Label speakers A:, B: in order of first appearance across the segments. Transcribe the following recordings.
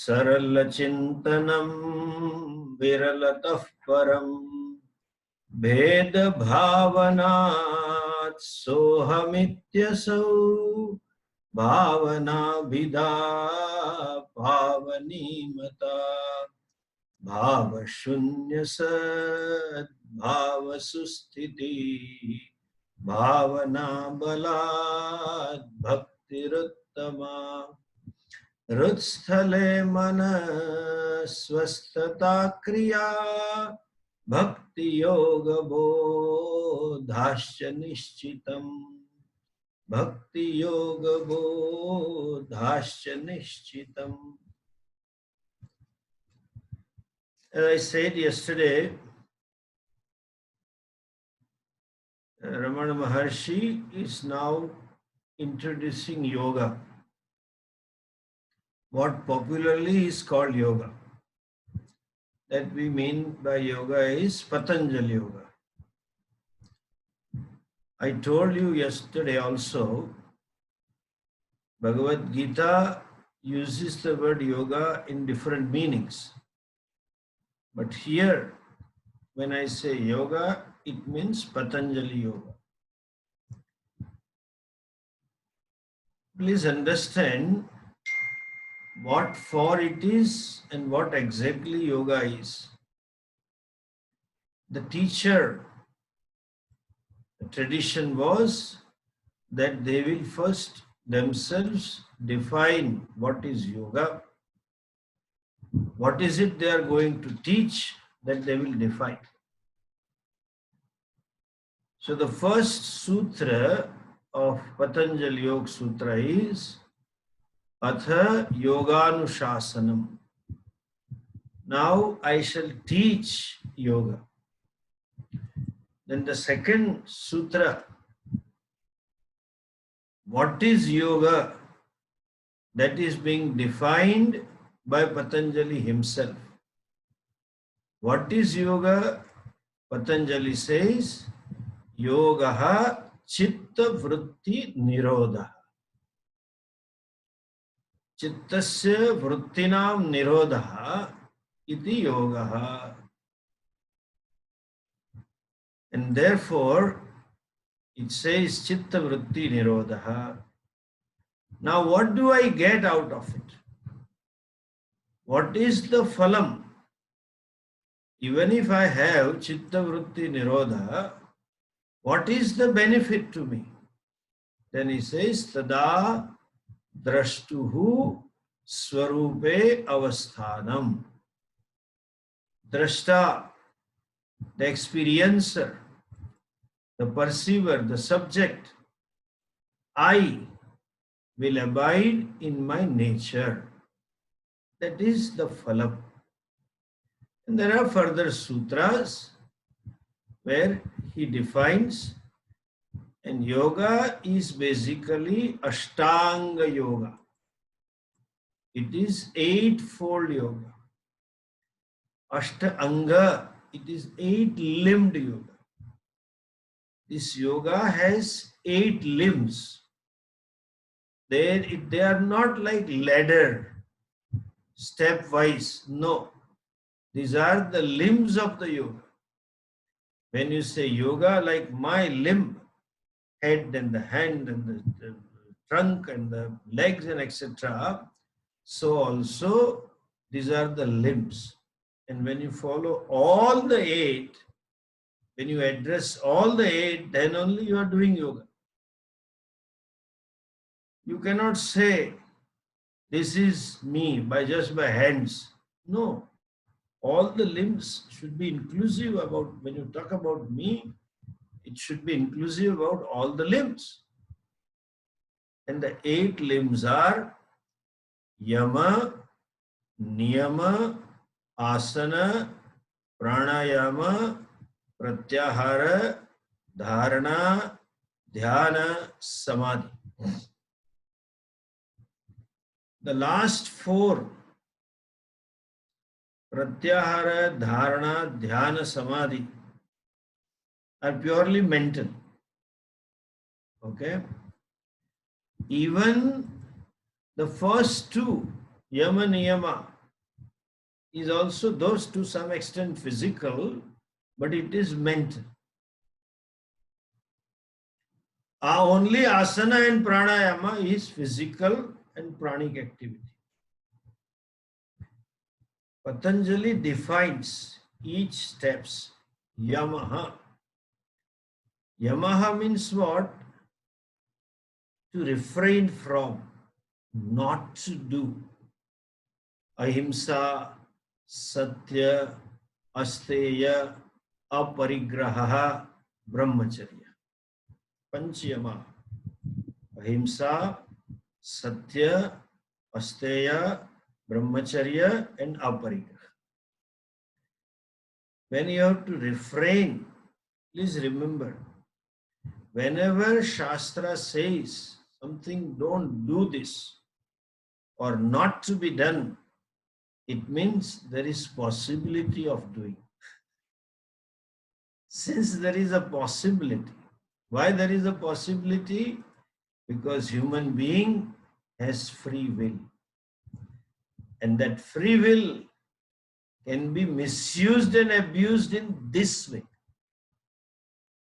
A: सरलचिन्तनं विरलतः परम् भेदभावनात् सोऽहमित्यसौ भावनाभिधा भावनीमता भावशून्यसद्भावसुस्थिति भावना बलात् भक्तिरुत्तमा हृत्स्थले मनस्वस्थता क्रिया भक्ति योग बोधाश्च निश्चितम् भक्ति योग बोधाश्च निश्चितम्. As I said yesterday, Ramana Maharshi is now introducing yoga. What popularly is called yoga. That we mean by yoga is Patanjali yoga. I told you yesterday also, Bhagavad Gita uses the word yoga in different meanings. But here, when I say yoga, it means Patanjali yoga. Please understand what for it is and what exactly yoga is. The teacher, the tradition was that they will first themselves define what is yoga, what is it they are going to teach, that they will define. So the first sutra of Patanjali Yoga Sutra is Atha Yoganushasanam. Now I shall teach yoga. Then the second sutra, what is yoga? That is being defined by Patanjali himself. What is yoga? Patanjali says, Yogaha Chitta Vritti Nirodha. Chittasya Vrittinam Nirodha iti Yogaha. And therefore, it says Chitta Vritti Nirodha. Now, what do I get out of it? What is the phalam? Even if I have Chitta Vritti Nirodha, what is the benefit to me? Then he says, Tada Drashtuhu Swarupe Avasthanam. Drashta, the experiencer, the perceiver, the subject, I will abide in my nature. That is the phalam. And there are further sutras where he defines, and yoga is basically Ashtanga yoga. It is eightfold yoga. Ashtanga, it is eight-limbed yoga. This yoga has 8 limbs. They are not like ladder, stepwise. No. These are the limbs of the yoga. When you say yoga, like my limb, head and the hand and the trunk and the legs and etc., so also these are the limbs. And when you follow all the 8, when you address all the 8, then only you are doing yoga. You cannot say, this is me just by hands. No. All the limbs should be inclusive about, when you talk about me, it should be inclusive about all the limbs. And the 8 limbs are Yama, Niyama, Asana, Pranayama, Pratyahara, Dharana, Dhyana, Samadhi. The last 4, Pratyahara, Dharana, Dhyana, Samadhi, are purely mental. Okay? Even the first 2, Yama Niyama is also those to some extent physical, but it is mental. Only asana and pranayama is physical and pranic activity. Patanjali defines each steps. Yamaha. Yamaha means what? To refrain from, not to do. Ahimsa, Satya, Asteya, Aparigraha, Brahmacharya. Panchayama. Ahimsa, Satya, Asteya, Brahmacharya, and Aparigraha. When you have to refrain, please remember, whenever Shastra says something, don't do this or not to be done, it means there is possibility of doing. Since there is a possibility, why there is a possibility? Because human being has free will. And that free will can be misused and abused in this way.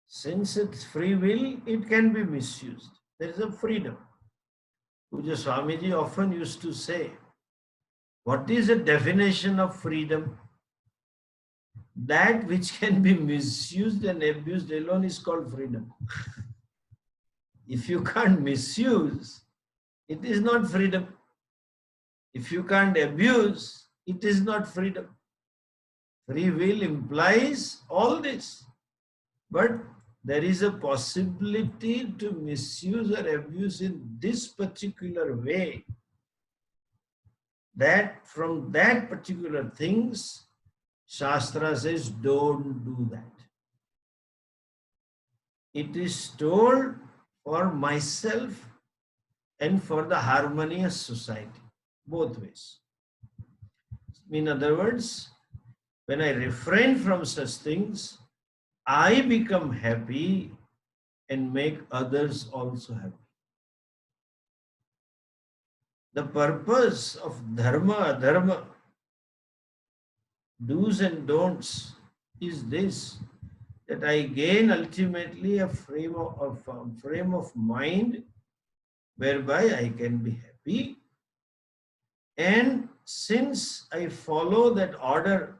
A: Since it's free will, it can be misused. There is a freedom. Pujya Swamiji often used to say, what is the definition of freedom? That which can be misused and abused alone is called freedom. If you can't misuse, it is not freedom. If you can't abuse, it is not freedom. Free will implies all this. But there is a possibility to misuse or abuse in this particular way, that from that particular things, Shastra says, don't do that. It is told for myself and for the harmonious society, both ways. In other words, when I refrain from such things, I become happy and make others also happy. The purpose of dharma, adharma, do's and don'ts is this, that I gain ultimately a frame of mind whereby I can be happy. And since I follow that order,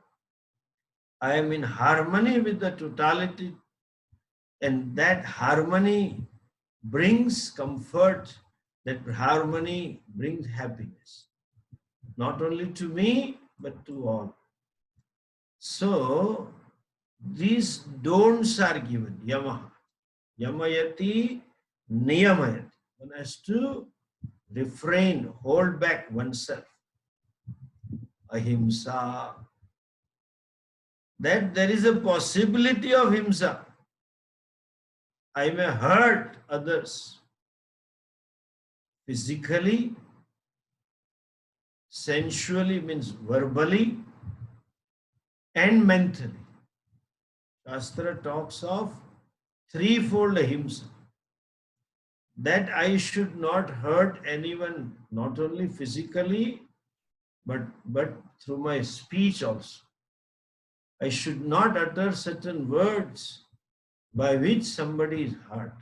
A: I am in harmony with the totality, and that harmony brings comfort, that harmony brings happiness, not only to me, but to all. So, these don'ts are given, yamaha. Yamayati, niyamayati. One has to refrain, hold back oneself. Ahimsa. That there is a possibility of himsa. I may hurt others physically, sensually means verbally, and mentally. Shastra talks of threefold ahimsa. That I should not hurt anyone, not only physically, but through my speech also. I should not utter certain words by which somebody is hurt.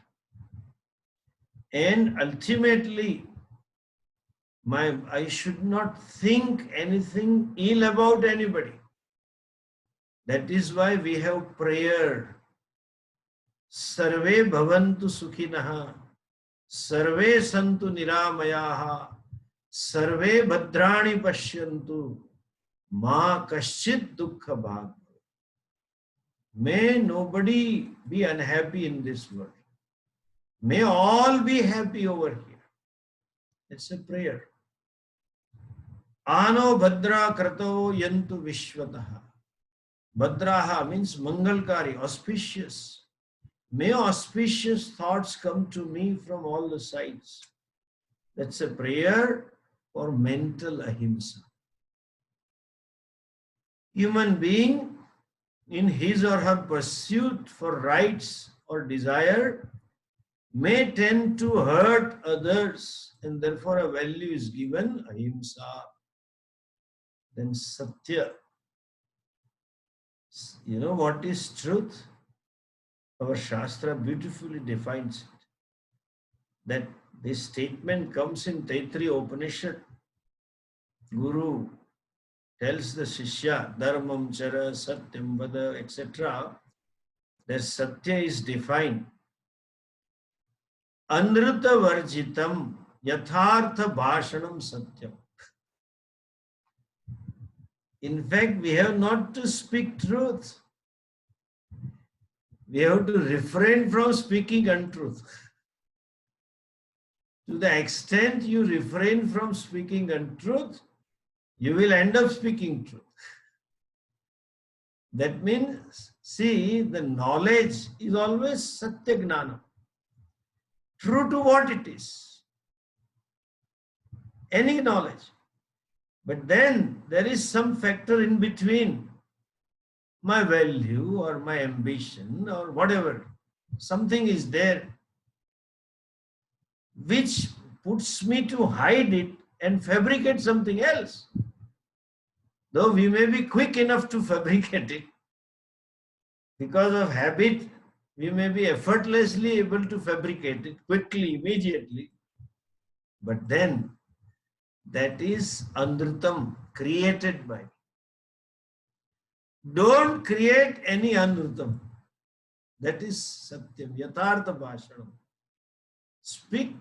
A: And ultimately, I should not think anything ill about anybody. That is why we have prayer. Sarve bhavantu sukhinaha, sarve santu niramayaha, sarve bhadrani pashyantu, ma kaschit dukkha bhag. May nobody be unhappy in this world. May all be happy over here. It's a prayer. Ano bhadra krato yantu vishwataha. Bhadraha means mangalkari, auspicious. May auspicious thoughts come to me from all the sides. That's a prayer for mental ahimsa. Human being, in his or her pursuit for rights or desire, may tend to hurt others, and therefore a value is given, ahimsa. Then Satya. You know what is truth? Our Shastra beautifully defines it. That this statement comes in Taittiriya Upanishad. Guru tells the Shishya, Dharmam Chara, Satyam Vada, etc. That Satya is defined. Anrita Varjitam Yathartha Bhashanam Satyam. In fact, we have not to speak truth. We have to refrain from speaking untruth. To the extent you refrain from speaking untruth, you will end up speaking truth. That means, see, the knowledge is always Satya Gnana. True to what it is. Any knowledge. But then there is some factor in between. My value or my ambition or whatever. Something is there which puts me to hide it and fabricate something else. Though we may be quick enough to fabricate it, because of habit, we may be effortlessly able to fabricate it quickly, immediately. But then, that is Anrutam, created by. Don't create any Anrutam. That is Satyam, Yathartha Bhashanam. Speak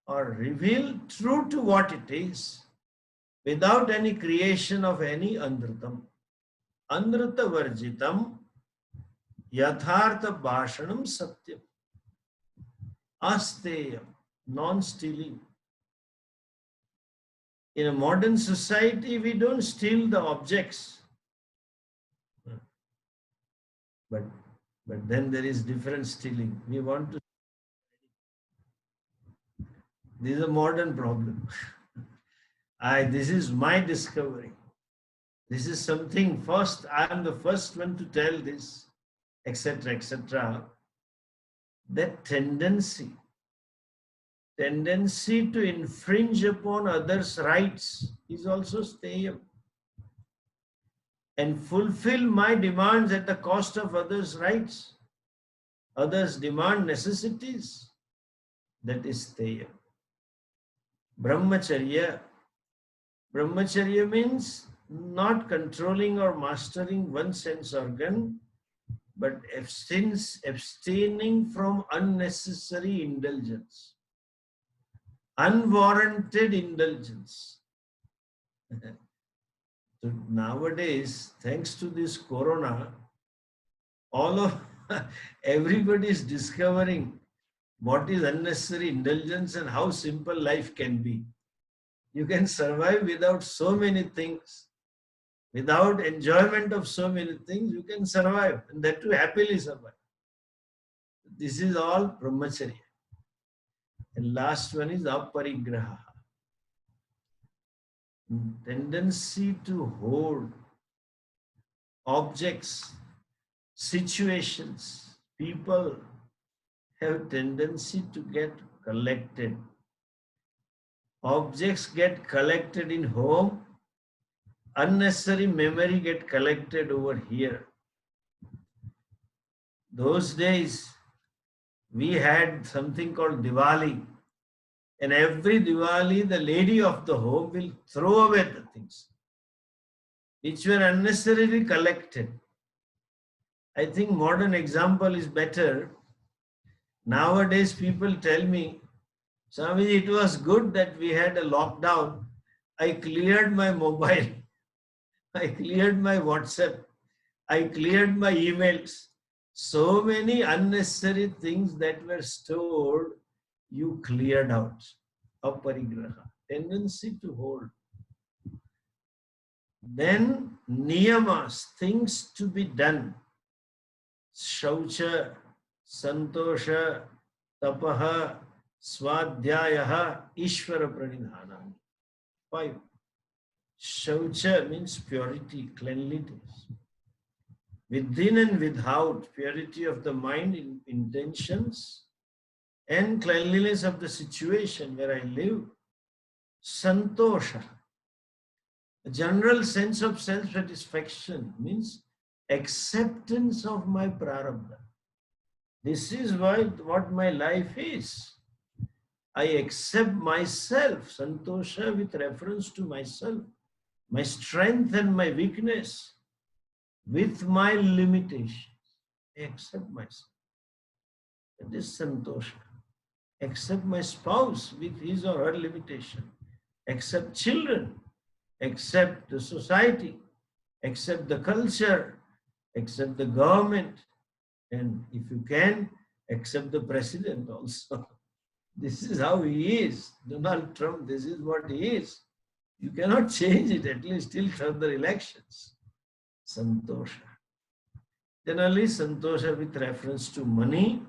A: or reveal true to what it is without any creation of any Anrutam. Anruta Varjitam Yathartha Bhashanam Satyam. Asteyam, non-stealing. In a modern society, we don't steal the objects. But then there is different stealing. We want to. This is a modern problem. This is my discovery. This is something, first, I am the first one to tell this, etc., etc. That tendency to infringe upon others' rights is also stayam. And fulfill my demands at the cost of others' rights. Others demand necessities. That is stayam. Brahmacharya. Brahmacharya means not controlling or mastering one sense organ, but abstaining from unnecessary indulgence. Unwarranted indulgence. So nowadays, thanks to this corona, everybody is discovering what is unnecessary indulgence and how simple life can be. You can survive without so many things, without enjoyment of so many things, you can survive, and that too happily survive. This is all brahmacharya. And last one is aparigraha. Tendency to hold objects, situations, people have tendency to get collected. Objects get collected in home, unnecessary memory get collected over here. Those days, we had something called Diwali. And every Diwali, the lady of the home will throw away the things which were unnecessarily collected. I think modern example is better. Nowadays, people tell me, Swamiji, it was good that we had a lockdown. I cleared my mobile. I cleared my WhatsApp. I cleared my emails. So many unnecessary things that were stored, you cleared out. Aparigraha, tendency to hold. Then niyamas, things to be done. Shaucha, santosha, tapaha, swadhyayaha, ishvara pranidhanam. 5. Shaucha means purity, cleanliness. Within and without, purity of the mind, intentions, and cleanliness of the situation where I live. Santosha, general sense of self-satisfaction means acceptance of my prarabdha. This is what my life is. I accept myself, santosha with reference to myself, my strength and my weakness, with my limitations. I accept myself. That is santosha. Accept my spouse with his or her limitation. Accept children. Accept the society. Accept the culture. Accept the government. And if you can, accept the president also. This is how he is. Donald Trump, this is what he is. You cannot change it, at least till further elections. Santosha. Generally, santosha with reference to money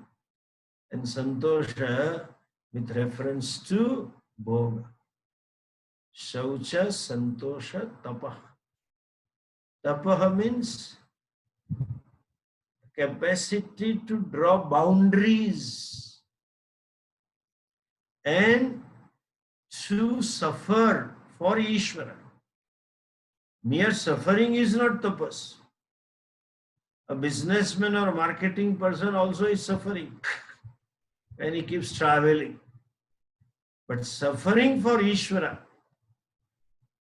A: and santosha with reference to bhoga. Shaucha, santosha, tapah. Tapah means capacity to draw boundaries and to suffer for Ishvara. Mere suffering is not tapas. A businessman or marketing person also is suffering and he keeps traveling. But suffering for Ishvara,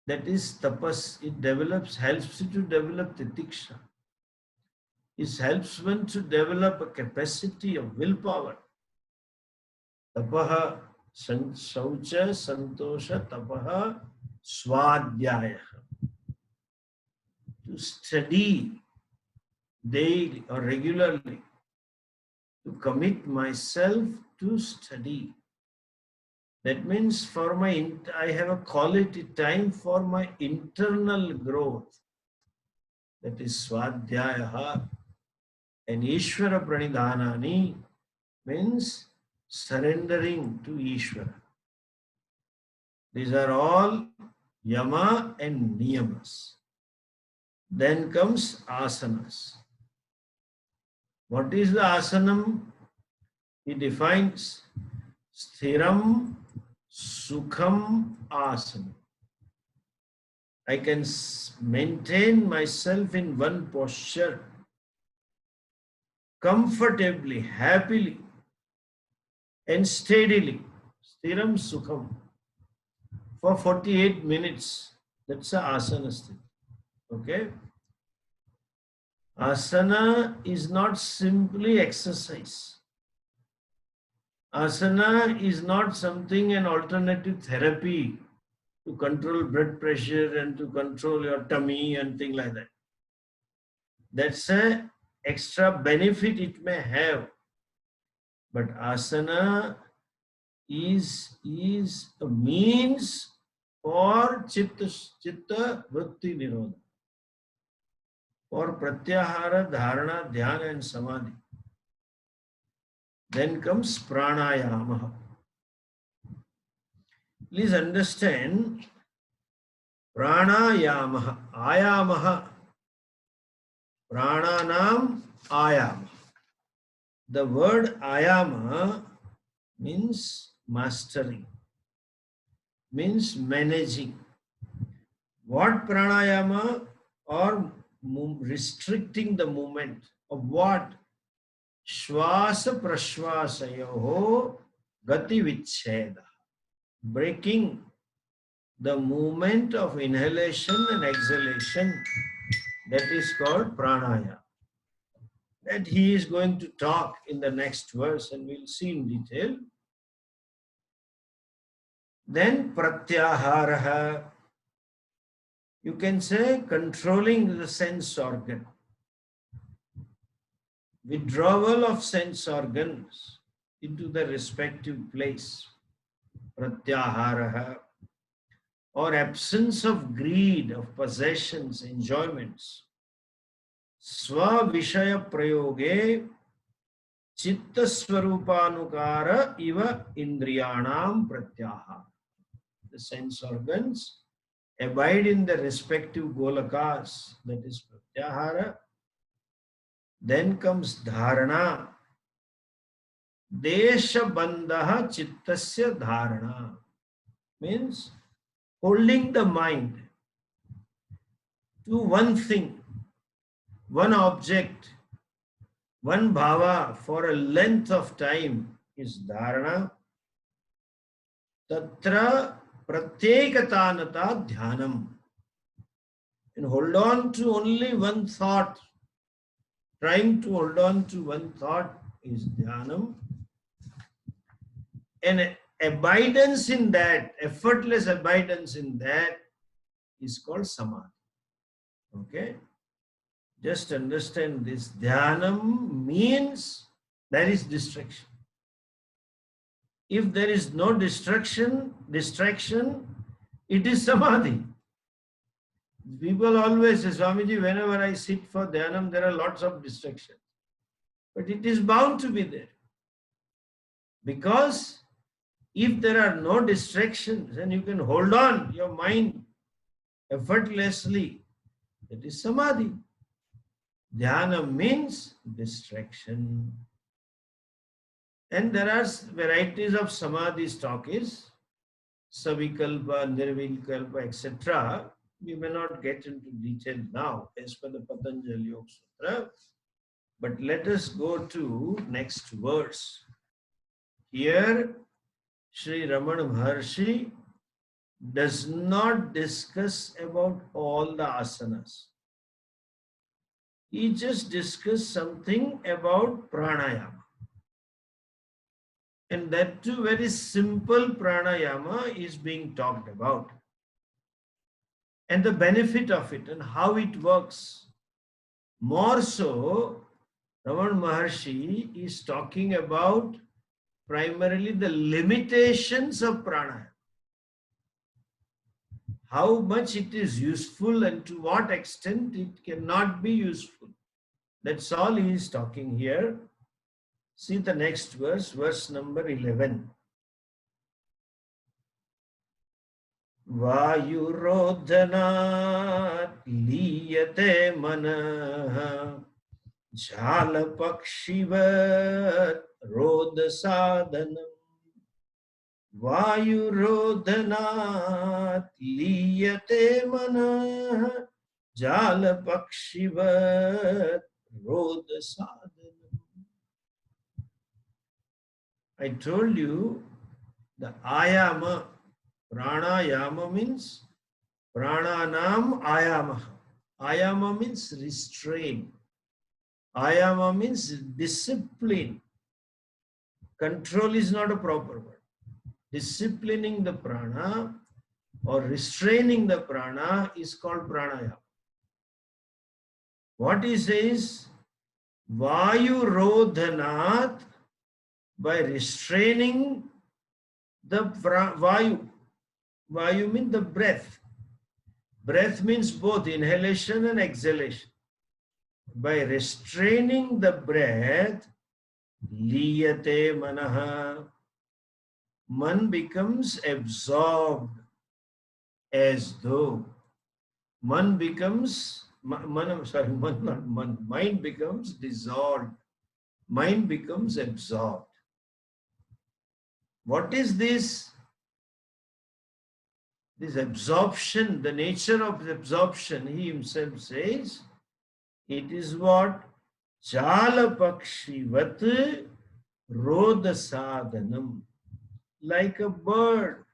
A: that is tapas, it develops, helps you to develop titiksha. It helps one to develop a capacity of willpower. Tapaha, saucha, santosha, tapaha, swadhyaya. To study daily or regularly, to commit myself to study. That means I have a quality time for my internal growth. That is swadhyaya. And Ishvara pranidhanani means surrendering to Ishvara. These are all yama and niyamas. Then comes asanas. What is the asanam? He defines sthiram sukham asanam. I can maintain myself in one posture comfortably, happily, and steadily. Sthiram sukham. For 48 minutes. That's a asana sthiti. Okay? Asana is not simply exercise. Asana is not something, an alternative therapy to control blood pressure and to control your tummy and things like that. That's an extra benefit it may have. But asana is a means for chitta vritti nirodha. For pratyahara, dharana, dhyana and samadhi. Then comes pranayama. Please understand, pranayama, ayama, prananam ayama. The word ayama means mastering, means managing. What pranayama? Or restricting the movement of what? Shwasa prashwasayoho gati vichcheda. Breaking the movement of inhalation and exhalation. That is called pranayama. That he is going to talk in the next verse and we'll see in detail. Then pratyahara. You can say controlling the sense organ. Withdrawal of sense organs into the respective place. Pratyahara. Or absence of greed, of possessions, enjoyments. Swa vishaya prayoge chitta swarupanukara iva indriyanam pratyahara. The sense organs abide in the respective golakas, that is pratyahara. Then comes dharana. Desha bandha chittasya dharana. Means holding the mind to one thing, one object, one bhava for a length of time is dharana. Tatra pratyekatanata dhyanam. And hold on to only one thought. Trying to hold on to one thought is dhyanam. And abidance in that, effortless abidance in that is called samadhi. Okay? Just understand this. Dhyanam means there is distraction. If there is no distraction, it is samadhi. People always say, Swamiji, whenever I sit for dhyanam, there are lots of distractions. But it is bound to be there. Because if there are no distractions and you can hold on your mind effortlessly, that is samadhi. Dhyana means distraction. And there are varieties of samadhi stockis, savikalpa, nirvikalpa, etc. We may not get into detail now as per the Patanjali Yoga Sutra. But let us go to next verse. Here, Sri Ramana Maharshi does not discuss about all the asanas. He just discussed something about pranayama. And that too very simple pranayama is being talked about. And the benefit of it and how it works. More so, Ramana Maharshi is talking about primarily the limitations of pranayama. How much it is useful and to what extent it cannot be useful. That's all he is talking here. See the next verse, verse number 11. Vayurodhanat liyate manah jhala pakshivat rodha sadhanam. Vayurodhanat liyate manah jhala pakshivat rodha sadhanam. I told you the ayama, pranayama means prananam ayama. Ayama means restraint. Ayama means discipline. Control is not a proper word. Disciplining the prana or restraining the prana is called pranayama. What he says, Vayurodhanat, by restraining the vayu. Vayu means the breath. Breath means both inhalation and exhalation. By restraining the breath, liyate manaha, man becomes absorbed as though. Mind becomes dissolved. Mind becomes absorbed. What is this? This absorption, the nature of the absorption, he himself says, it is what? Jala pakshivat rodha sadhanam. Like a bird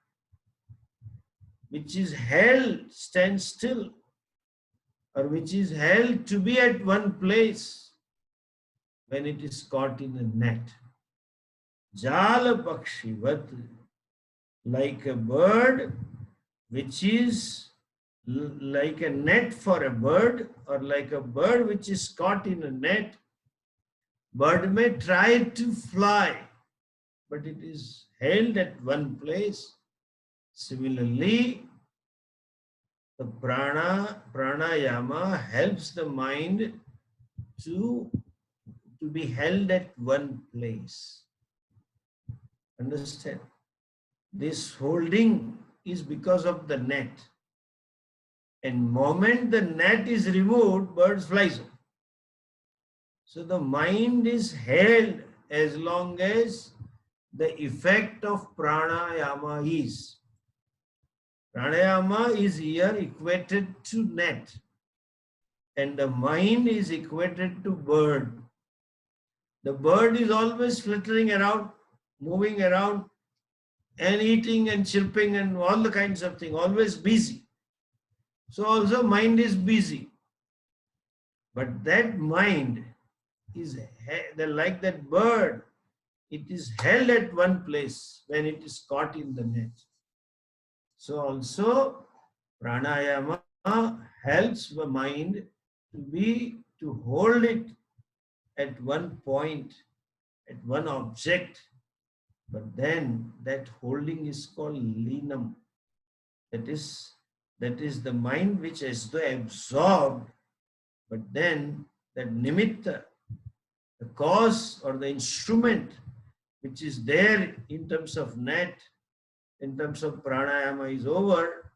A: which is held, stand still, or which is held to be at one place when it is caught in a net. Jala pakshivat, like a bird which is like a net for a bird, or like a bird which is caught in a net. Bird may try to fly, but it is held at one place. Similarly, the pranayama helps the mind to be held at one place. Understand? This holding is because of the net. And moment the net is removed, birds flies. So the mind is held as long as the effect of pranayama is. Pranayama is here equated to net. and the mind is equated to bird. The bird is always flittering around, moving around, and eating and chirping and all the kinds of things, always busy. So also mind is busy. But that mind is like that bird. It is held at one place when it is caught in the net. So also pranayama helps the mind to hold it at one point, at one object. But then that holding is called linam. That is the mind which is absorbed, but then that nimitta, the cause or the instrument which is there in terms of net, in terms of pranayama is over,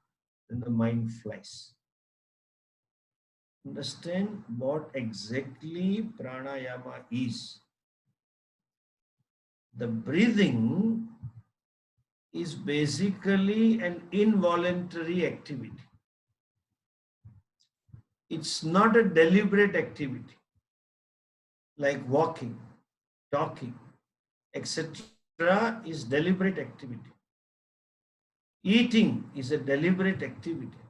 A: then the mind flies. Understand what exactly pranayama is. The breathing is basically an involuntary activity. It's not a deliberate activity like walking, talking, etc. is deliberate activity. Eating is a deliberate activity.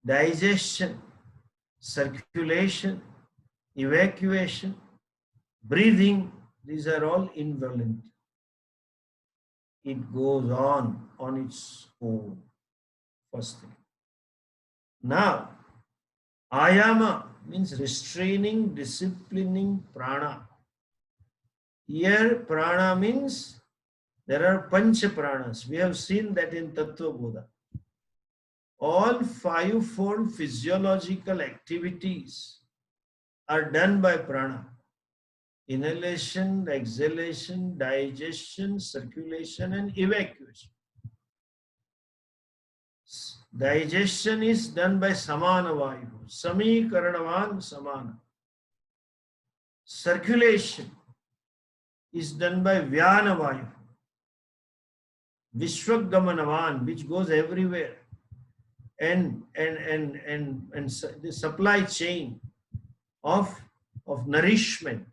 A: Digestion, circulation, evacuation, breathing, these are all involuntary. It goes on its own. First thing. Now, ayama means restraining, disciplining prana. Here, prana means there are pancha pranas. We have seen that in Tattva Bodha. All fivefold physiological activities are done by prana. Inhalation, exhalation, digestion, circulation, and evacuation. Digestion is done by samana vayu, samikaranavan samana. Circulation is done by vyana vayu, vishwagamanavan, which goes everywhere, and the supply chain of nourishment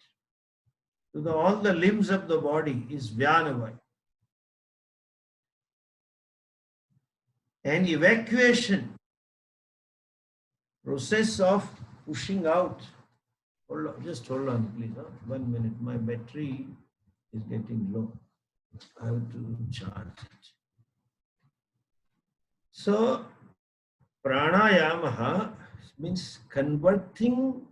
A: to all the limbs of the body is vyana vayu. And evacuation, process of pushing out. Just hold on, please. 1 minute. My battery is getting low. I have to charge it. So, pranayama means converting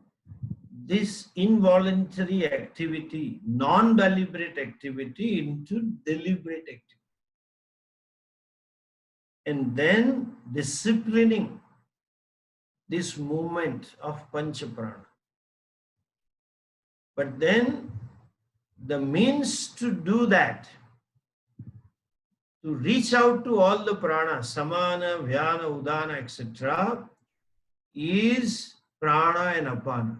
A: this involuntary activity, non-deliberate activity, into deliberate activity. And then disciplining this movement of pancha prana. But then the means to do that, to reach out to all the prana, samana, vyana, udana, etc., is prana and apana.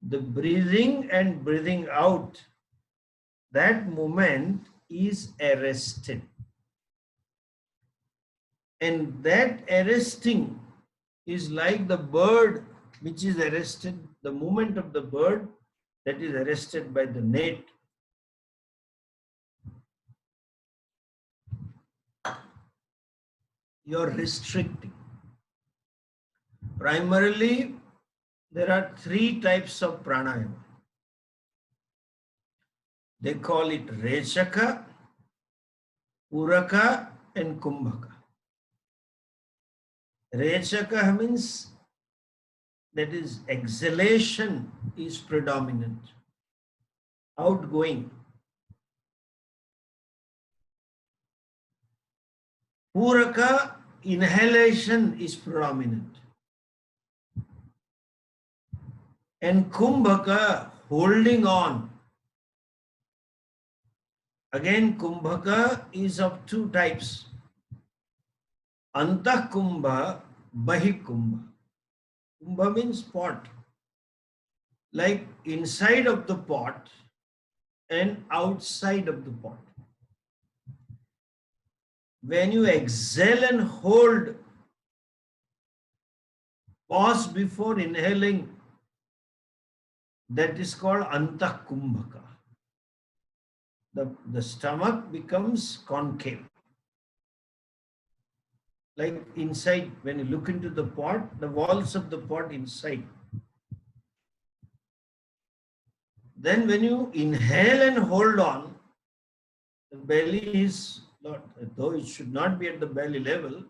A: The breathing and breathing out, that movement is arrested. And that arresting is like the bird which is arrested, the movement of the bird that is arrested by the net. You're restricting. Primarily, there are 3 types of pranayama. They call it Rechaka, Puraka, and Kumbhaka. Rechaka means that is exhalation is predominant, outgoing. Puraka, inhalation is predominant. And Kumbhaka, holding on. Again, Kumbhaka is of 2 types. Antah Kumbha, Bahi Kumbha. Kumbha means pot. Like inside of the pot and outside of the pot. When you exhale and hold, Pause before inhaling. That is called Antah Kumbhaka. The stomach becomes concave. Like inside, when you look into the pot, the walls of the pot inside. Then when you inhale and hold on, the belly is not, though it should not be at the belly level,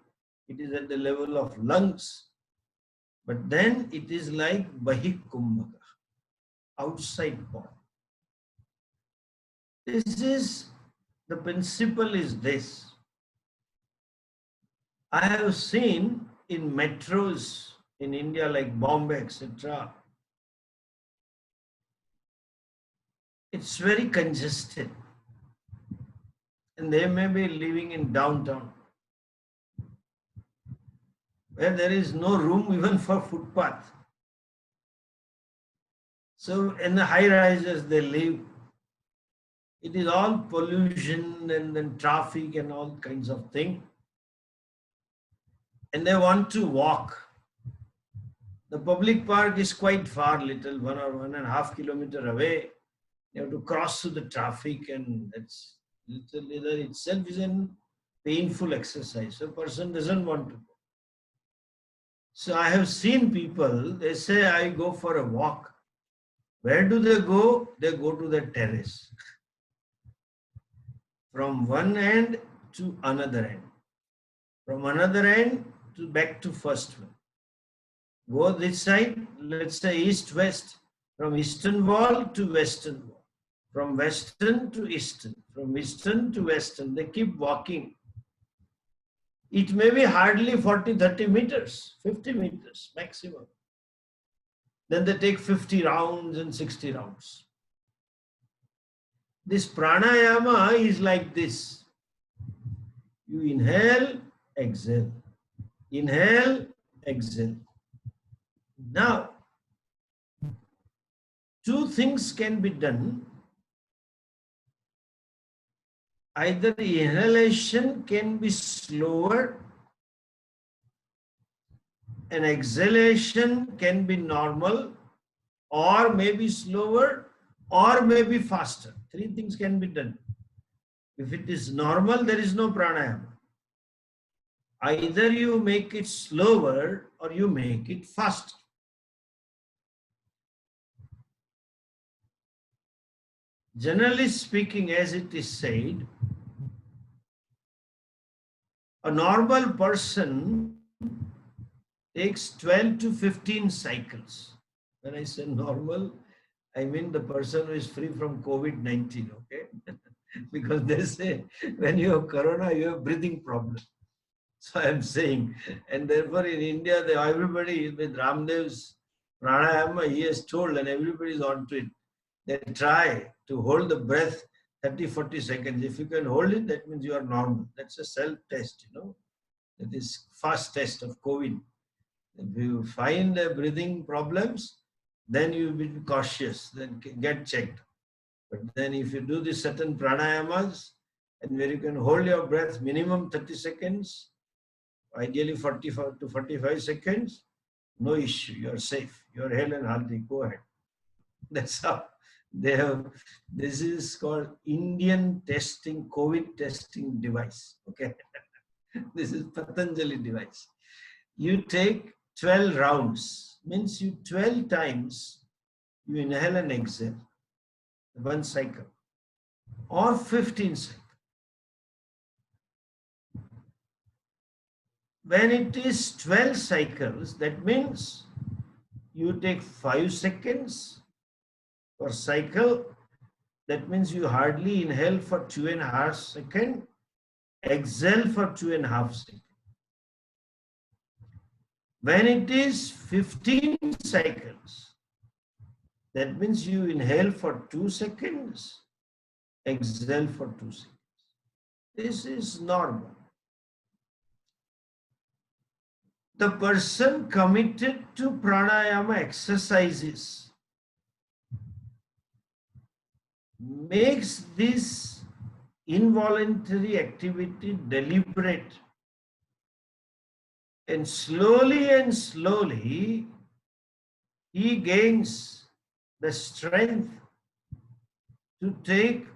A: it is at the level of lungs. But then it is like Bahikumbhaka, outside pot. This is, the principle is this. I have seen in metros in India like Bombay, etc., it's very congested. And they may be living in downtown, where there is no room even for footpath. So in the high rises they live. It is all pollution and then traffic and all kinds of things. And they want to walk. The public park is quite far, little 1 or 1.5 kilometers away. You have to cross through the traffic, and that's little itself is a painful exercise. So a person doesn't want to go. So I have seen people, they say, I go for a walk. Where do they go? They go to the terrace. From one end to another end. From another end to back to first one. Go this side, let's say east-west. From eastern wall to western wall. From western to eastern. From eastern to western. They keep walking. It may be hardly 40, 30 meters, 50 meters maximum. Then they take 50 rounds and 60 rounds. This pranayama is like this. You inhale, exhale. Inhale, exhale. Now, two things can be done. Either inhalation can be slower and exhalation can be normal, or maybe slower, or maybe faster. Three things can be done. If it is normal, there is no pranayama. Either you make it slower or you make it faster. Generally speaking, as it is said, a normal person takes 12 to 15 cycles. When I say normal, I mean the person who is free from COVID-19, okay? Because they say when you have corona, you have breathing problem. So I am saying, and therefore in India, everybody with Ramdev's pranayama, he has told, and everybody is on to it. They try to hold the breath 30, 40 seconds. If you can hold it, that means you are normal. That's a self-test, you know. That is fast test of COVID. If you find breathing problems, then you will be cautious, then get checked. But then if you do the certain pranayamas, and where you can hold your breath minimum 30 seconds, ideally 45 to 45 seconds, no issue, you're safe. You're hale and healthy, go ahead. That's how they have, this is called Indian testing, COVID testing device, okay? This is Patanjali device. You take 12 rounds, means you 12 times you inhale and exhale, one cycle, or 15 cycles. When it is 12 cycles, that means you take 5 seconds per cycle. That means you hardly inhale for 2.5 seconds, exhale for 2.5 seconds. When it is 15 cycles, that means you inhale for 2 seconds, exhale for 2 seconds. This is normal. The person committed to pranayama exercises makes this involuntary activity deliberate. And slowly, he gains the strength to take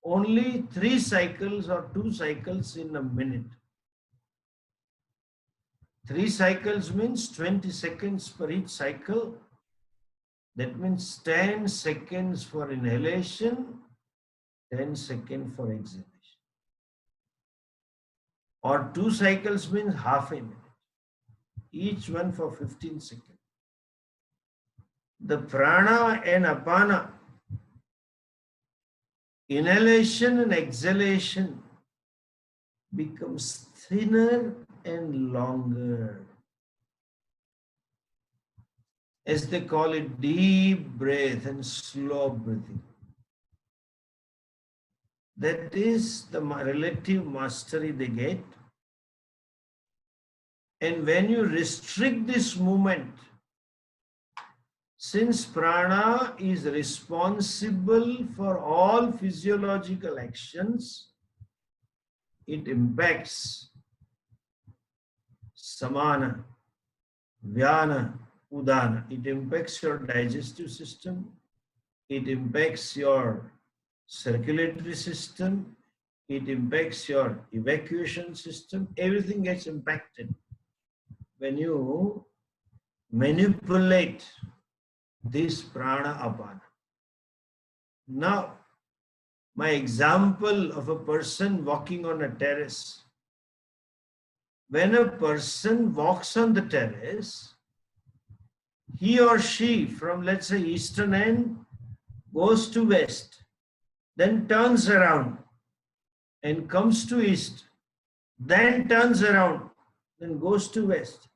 A: only 3 cycles or 2 cycles in a minute. 3 cycles means 20 seconds per each cycle. That means 10 seconds for inhalation, 10 seconds for exhalation. Or 2 cycles means half a minute, each one for 15 seconds. The prana and apana, inhalation and exhalation, becomes thinner and longer. As they call it, deep breath and slow breathing. That is the relative mastery they get. And when you restrict this movement, since prana is responsible for all physiological actions, it impacts samana, vyana, udana. It impacts your digestive system. It impacts your circulatory system. It impacts your evacuation system. Everything gets impacted when you manipulate this prana apana. Now, my example of a person walking on a terrace. When a person walks on the terrace, he or she from, let's say, eastern end goes to west, then turns around and comes to east, then turns around, then goes to west.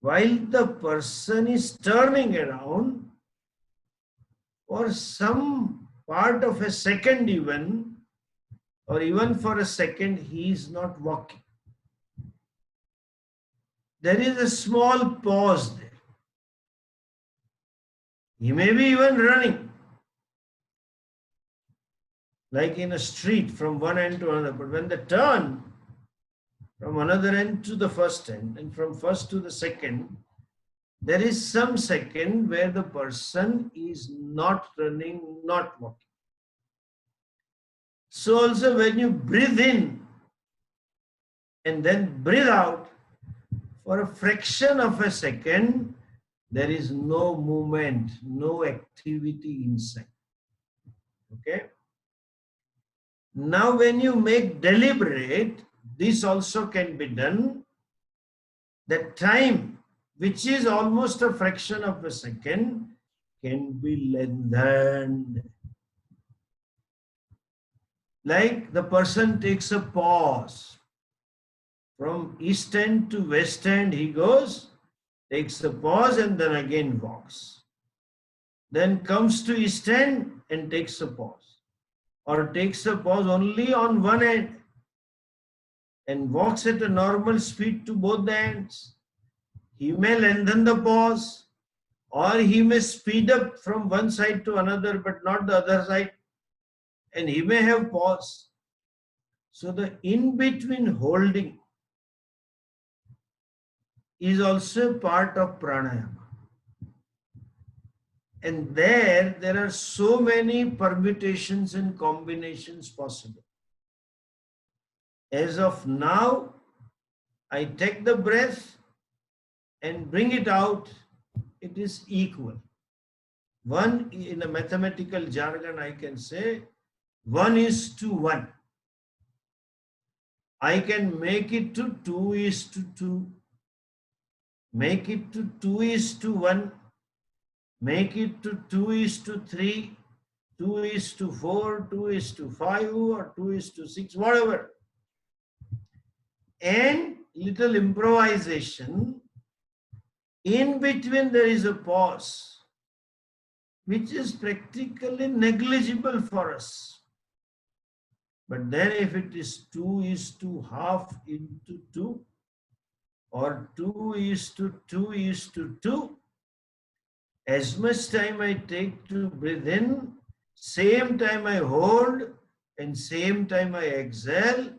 A: While the person is turning around, for some part of a second even, or even for a second, he is not walking. There is a small pause there. He may be even running, like in a street from one end to another. But when they turn from another end to the first end and from first to the second, there is some second where the person is not running, not walking. So also when you breathe in and then breathe out, for a fraction of a second, there is no movement, no activity inside. Okay? Now when you make deliberate, this also can be done. The time, which is almost a fraction of a second, can be lengthened. Like the person takes a pause. From east end to west end he goes, takes a pause and then again walks. Then comes to east end and takes a pause. Or takes a pause only on one end and walks at a normal speed to both the ends. He may lengthen the pause or he may speed up from one side to another but not the other side, and he may have pause. So the in-between holding is also part of pranayama. And there are so many permutations and combinations possible. As of now, I take the breath and bring it out, it is equal. One, in a mathematical jargon, I can say 1:1. I can make it to 2:2, make it to 2:1, make it to 2:3, 2:4, 2:5, or 2:6, whatever. And little improvisation. In between there is a pause, which is practically negligible for us. But then if it is 2:2 or 2:2, as much time I take to breathe in, same time I hold and same time I exhale,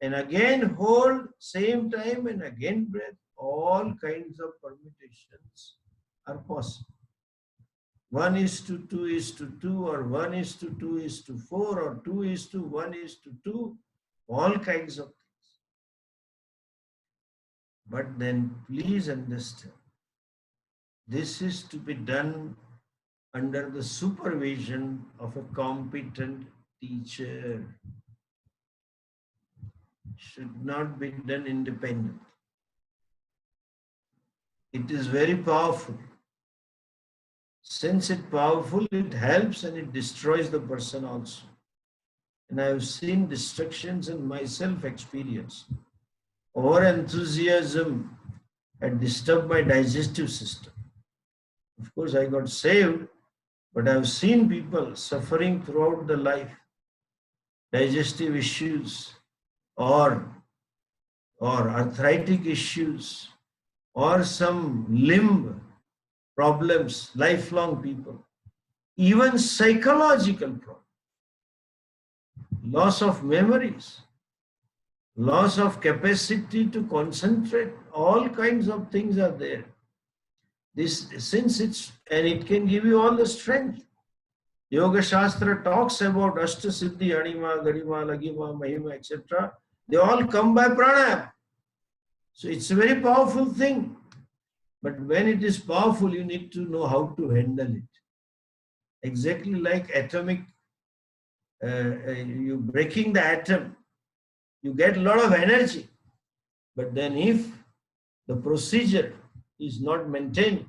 A: and again hold, same time and again breath. All kinds of permutations are possible. 1:2:2, or 1:2:4, or 2:1:2, all kinds of things. But then please understand, this is to be done under the supervision of a competent teacher. Should not be done independently. It is very powerful. Since it's powerful, it helps and it destroys the person also. And I have seen destructions and myself experienced. Over enthusiasm had disturbed my digestive system. Of course, I got saved, but I have seen people suffering throughout the life, digestive issues, or arthritic issues, or some limb problems, lifelong people, even psychological problems, loss of memories, loss of capacity to concentrate, all kinds of things are there. And it can give you all the strength. Yoga Shastra talks about Ashta Siddhi, Anima, Garima, Lagima, Mahima, etc. They all come by pranayama. So it's a very powerful thing. But when it is powerful, you need to know how to handle it. Exactly like atomic, you breaking the atom, you get a lot of energy. But then if the procedure is not maintained,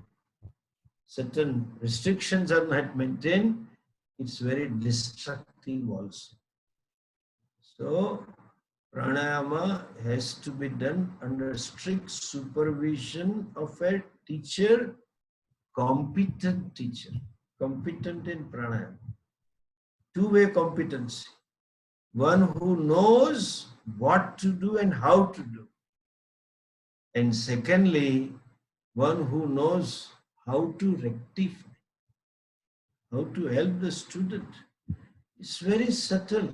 A: certain restrictions are not maintained, it's very destructive also. So pranayama has to be done under strict supervision of a teacher, competent teacher, competent in pranayama. Two-way competency. One who knows what to do and how to do. And secondly, one who knows how to rectify, how to help the student. It's very subtle.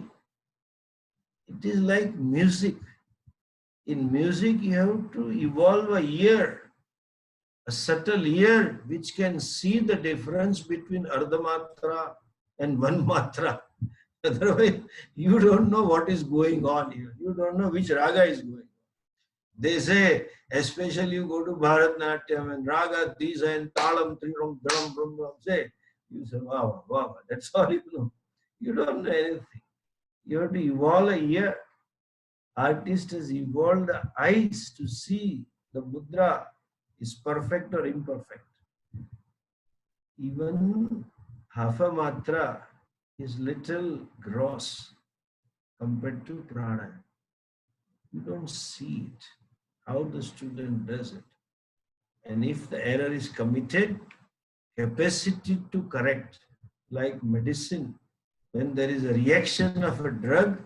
A: It is like music. In music, you have to evolve a ear, a subtle ear, which can see the difference between ardhamatra and one matra. Otherwise, you don't know what is going on here. You don't know which raga is going on. They say, especially you go to Bharatnatyam and raga, disa and talam, triram, dram, bram, bram, say, you say, wow, wow, that's all you know. You don't know anything. You have to evolve a ear. Artist has evolved the eyes to see the mudra is perfect or imperfect. Even half a matra is little gross compared to prana. You don't see it, how the student does it. And if the error is committed, capacity to correct, like medicine, when there is a reaction of a drug,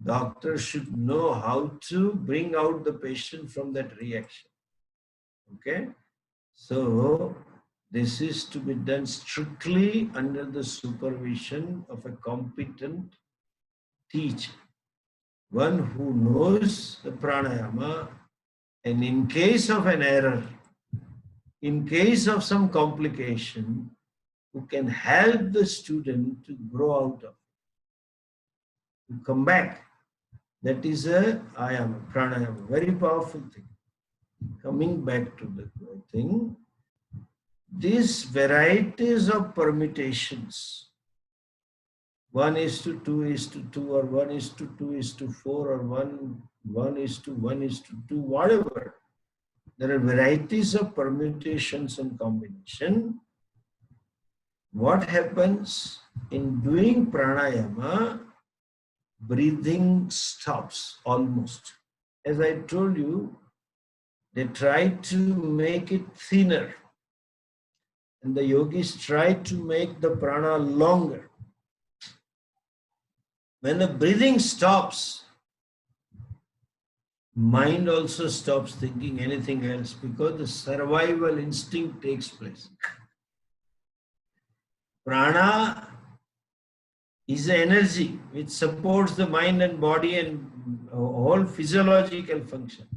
A: doctor should know how to bring out the patient from that reaction. Okay? So, this is to be done strictly under the supervision of a competent teacher. One who knows the pranayama, and in case of an error, in case of some complication, who can help the student to grow out of it, to come back. That is a ayama, pranayama, very powerful thing. Coming back to the thing, these varieties of permutations, 1:2:2, or 1:2:4, or 1:1:2, whatever. There are varieties of permutations and combination. What happens in doing pranayama? Breathing stops almost. As I told you, they try to make it thinner. And the yogis try to make the prana longer. When the breathing stops, mind also stops thinking anything else because the survival instinct takes place. Prana is the energy which supports the mind and body and all physiological function.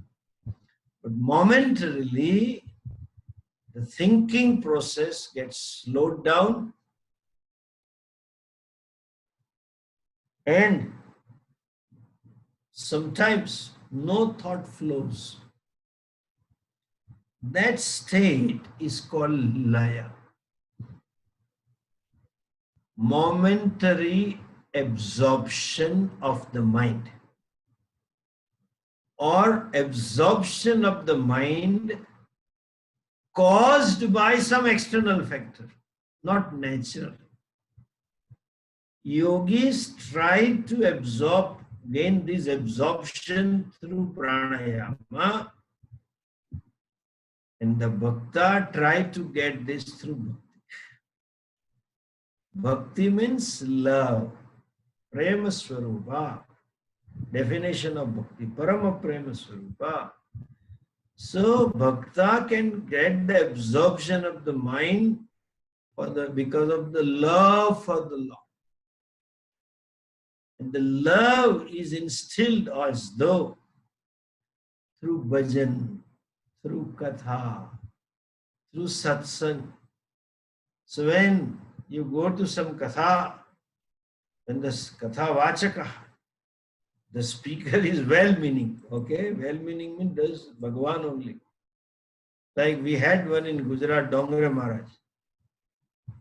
A: But momentarily, the thinking process gets slowed down, and sometimes no thought flows. That state is called laya, momentary absorption of the mind, or absorption of the mind caused by some external factor, not natural. Yogis try to gain this absorption through pranayama, and the bhakta try to get this through bhakti. Bhakti means love, prema swarupa. Definition of bhakti, parama prema swarupa. So bhakta can get the absorption of the mind because of the love for the Lord. And the love is instilled as though through bhajan, through katha, through satsang. So when you go to some katha, when the katha vachaka, the speaker is well-meaning, okay? Well-meaning means does Bhagavan only. Like we had one in Gujarat, Dongre Maharaj.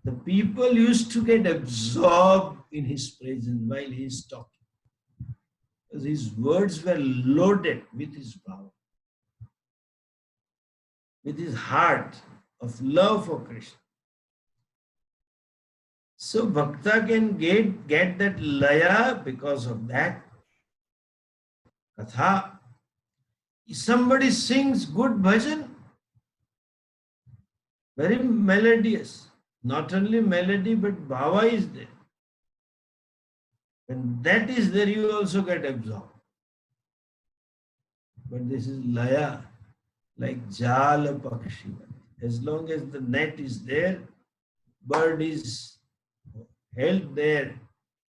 A: The people used to get absorbed in his presence while he is talking. Because his words were loaded with his power, with his heart of love for Krishna. So Bhakta can get that laya because of that katha. If somebody sings good bhajan, very melodious. Not only melody, but bhava is there. When that is there, you also get absorbed. But this is laya, like jala pakshi. As long as the net is there, bird is held there.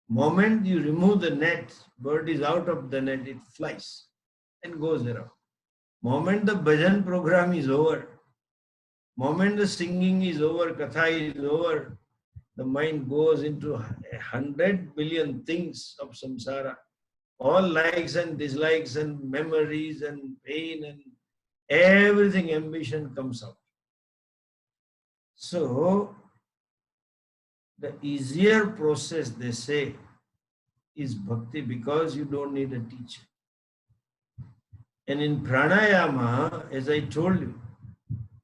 A: Moment you remove the net, bird is out of the net, it flies and goes around. Moment the bhajan program is over, moment the singing is over, katha is over, the mind goes into 100 billion things of samsara. All likes and dislikes and memories and pain and everything, ambition comes out. So, the easier process, they say, is bhakti because you don't need a teacher. And in pranayama, as I told you,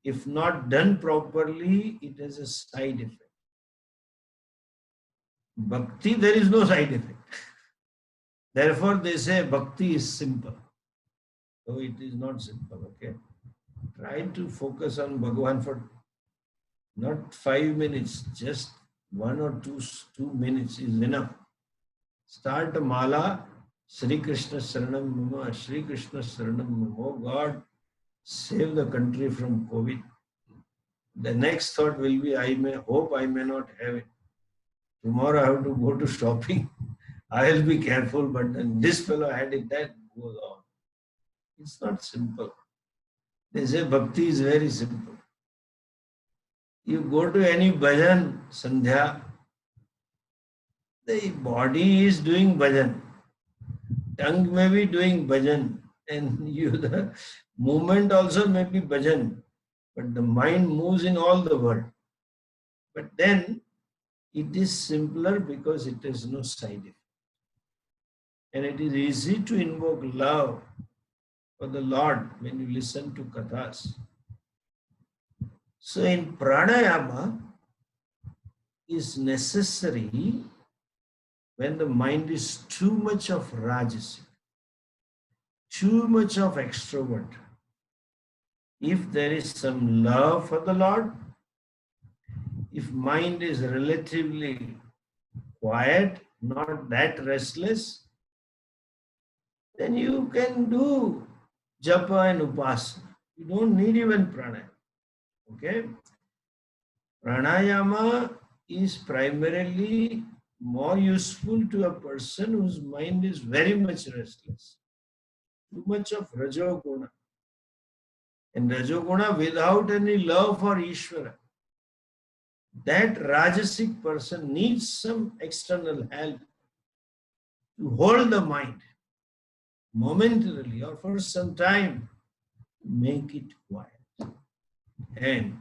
A: if not done properly, it has a side effect. Bhakti, there is no side effect. Therefore, they say bhakti is simple. So it is not simple, okay? Try to focus on Bhagavan for not 5 minutes, just 1 or 2 minutes is enough. Start a mala, Sri Krishna Saranam Mama, Sri Krishna Saranam Mama. Oh God, save the country from COVID. The next thought will be, I may not have it. Tomorrow I have to go to shopping. I will be careful, but then this fellow had it, that goes on. It's not simple. They say bhakti is very simple. You go to any bhajan, sandhya, the body is doing bhajan. Tongue may be doing bhajan, and the movement also may be bhajan, but the mind moves in all the world. But then it is simpler because it has no side effect. And it is easy to invoke love for the Lord when you listen to kathas. So in pranayama is necessary when the mind is too much of rajasic, too much of extrovert. If there is some love for the Lord, if mind is relatively quiet, not that restless, then you can do japa and upasana. You don't need even pranayama. Okay? Pranayama is primarily more useful to a person whose mind is very much restless. Too much of Rajoguna. And Rajoguna without any love for Ishvara. That Rajasic person needs some external help to hold the mind momentarily or for some time, make it quiet. And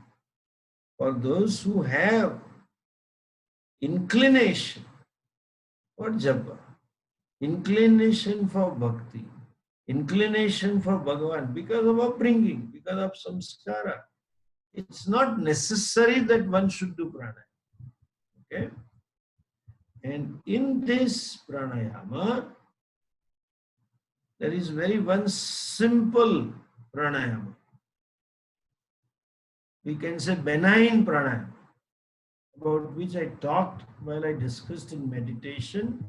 A: for those who have inclination for japa, inclination for bhakti, inclination for Bhagavan because of upbringing, because of samskara, it's not necessary that one should do pranayama. Okay? And in this pranayama, there is very one simple pranayama. We can say benign pranayama, about which I talked while I discussed in meditation,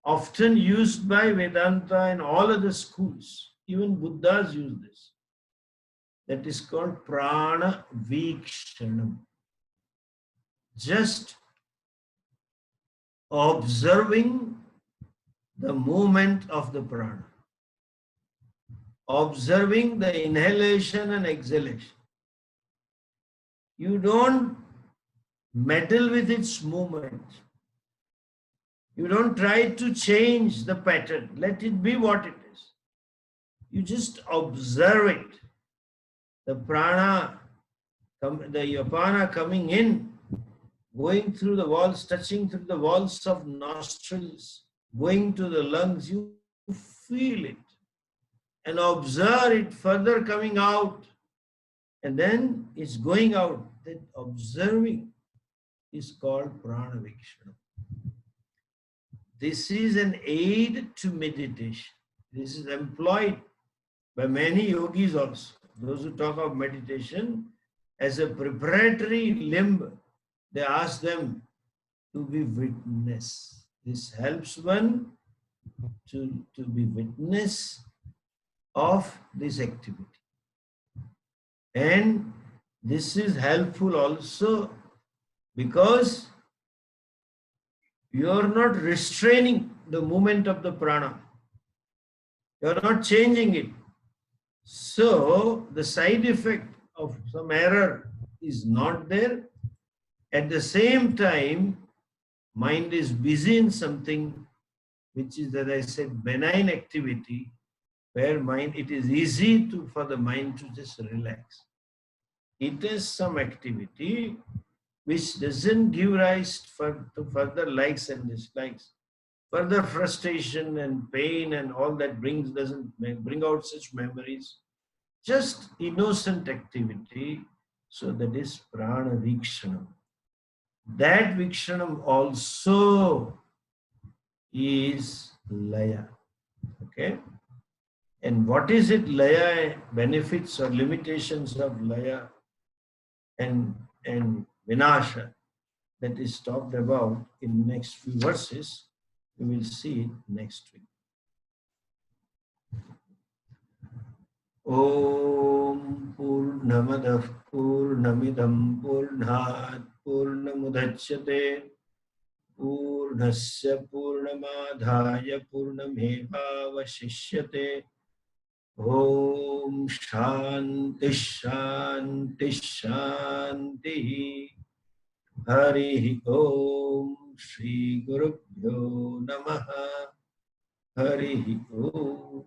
A: often used by Vedanta and all other schools. Even Buddhas use this. That is called prana vikshanam. Just observing the movement of the prana, observing the inhalation and exhalation. You don't meddle with its movement. You don't try to change the pattern. Let it be what it is. You just observe it. The prana, the apana coming in, going through the walls, touching through the walls of nostrils, going to the lungs, you feel it and observe it further coming out, and then it's going out. That observing is called prana vikshana. This is an aid to meditation. This is employed by many yogis also. Those who talk of meditation as a preparatory limb, they ask them to be witness. This helps one to be witness of this activity. And this is helpful also because you are not restraining the movement of the prana. You are not changing it. So the side effect of some error is not there. At the same time, mind is busy in something which is, as I said, benign activity, where it is easy for the mind to just relax. It is some activity which doesn't give rise to further likes and dislikes. Further frustration and pain and all that doesn't bring out such memories. Just innocent activity. So that is prana vikshanam. That vikshanam also is laya. Okay? And what is it, laya, benefits or limitations of laya and vinasha, that is talked about in the next few verses. We will see it next week. Om Purnamadah Purnamidam Purnat Purnamudachyate Purnasya Purnamadhaya Purnamevavashishyate. Om Shanti Shanti Shanti. Hari Om Shri Gurubhyo Namaha. Hari Om.